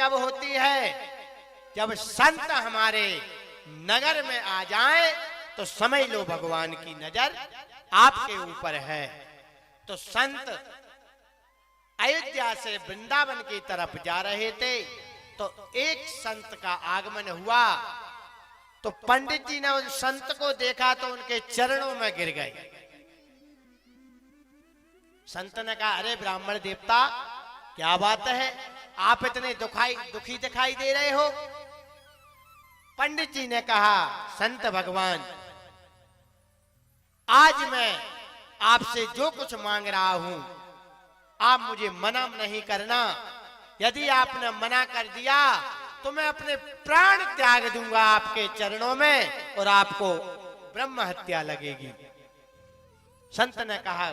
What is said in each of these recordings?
कब होती है? जब संत हमारे नगर में आ जाएं तो समझ लो भगवान की नजर आपके ऊपर है। तो संत अयोध्या से वृंदावन की तरफ जा रहे थे तो एक संत का आगमन हुआ। तो पंडित जी ने उन संत को देखा तो उनके चरणों में गिर गए। संत ने कहा, अरे ब्राह्मण देवता, क्या बात है, आप इतने दुखी दिखाई दे रहे हो? पंडित जी ने कहा, संत भगवान, आज मैं आपसे जो कुछ मांग रहा हूं आप मुझे मना नहीं करना। यदि आपने मना कर दिया तो मैं अपने प्राण त्याग दूंगा आपके चरणों में और आपको ब्रह्म हत्या लगेगी। संत ने कहा,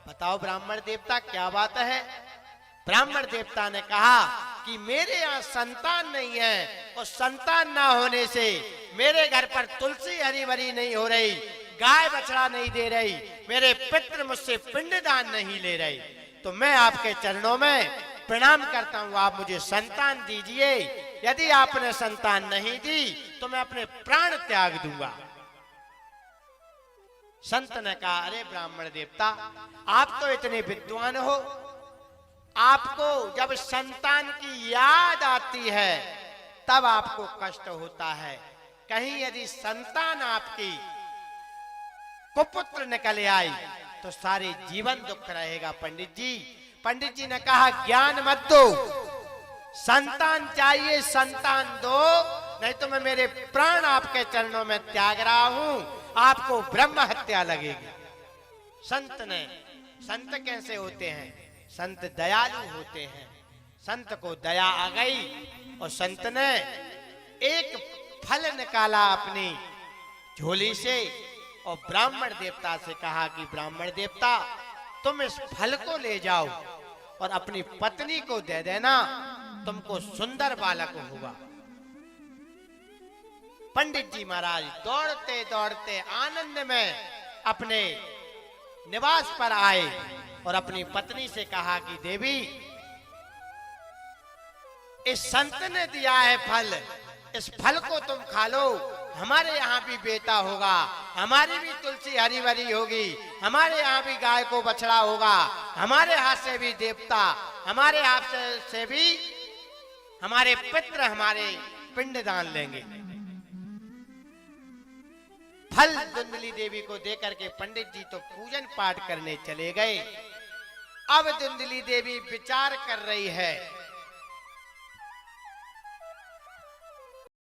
बताओ ब्राह्मण देवता, क्या बात है? ब्राह्मण देवता ने कहा कि मेरे यहाँ संतान नहीं है और संतान ना होने से मेरे घर पर तुलसी हरी भरी नहीं हो रही, गाय बछड़ा नहीं दे रही, मेरे पितृ मुझसे पिंडदान नहीं ले रहे। तो मैं आपके चरणों में प्रणाम करता हूं, आप मुझे संतान दीजिए। यदि आपने संतान नहीं दी तो मैं अपने प्राण त्याग दूंगा। संत ने कहा, अरे ब्राह्मण देवता, आप तो इतने विद्वान हो, आपको जब संतान की याद आती है तब आपको कष्ट होता है। कहीं यदि संतान आपकी कुपुत्र निकल आई तो सारे जीवन दुख रहेगा। पंडित जी ने कहा, ज्ञान मत दो, संतान चाहिए संतान दो, नहीं तो मैं मेरे प्राण आपके चरणों में त्याग रहा हूं, आपको ब्रह्म हत्या लगेगी। संत कैसे होते हैं? संत दयालु होते हैं। संत को दया आ गई और संत ने एक फल निकाला अपनी झोली से और ब्राह्मण देवता से कहा कि ब्राह्मण देवता, तुम इस फल को ले जाओ और अपनी पत्नी को दे देना, तुमको सुंदर बालक होगा। पंडित जी महाराज दौड़ते दौड़ते आनंद में अपने निवास पर आए और अपनी पत्नी से कहा कि देवी, इस संत ने दिया है फल, इस फल को तुम खा लो, हमारे यहाँ भी बेटा होगा, हमारी भी तुलसी हरी भरी होगी, हमारे यहाँ भी गाय को बछड़ा होगा, हमारे हाथ से भी देवता, हमारे हाथ से भी हमारे पितृ हमारे पिंडदान लेंगे। फल धुंधली देवी को देकर के पंडित जी तो पूजन पाठ करने चले गए। अब धुंधली देवी विचार कर रही है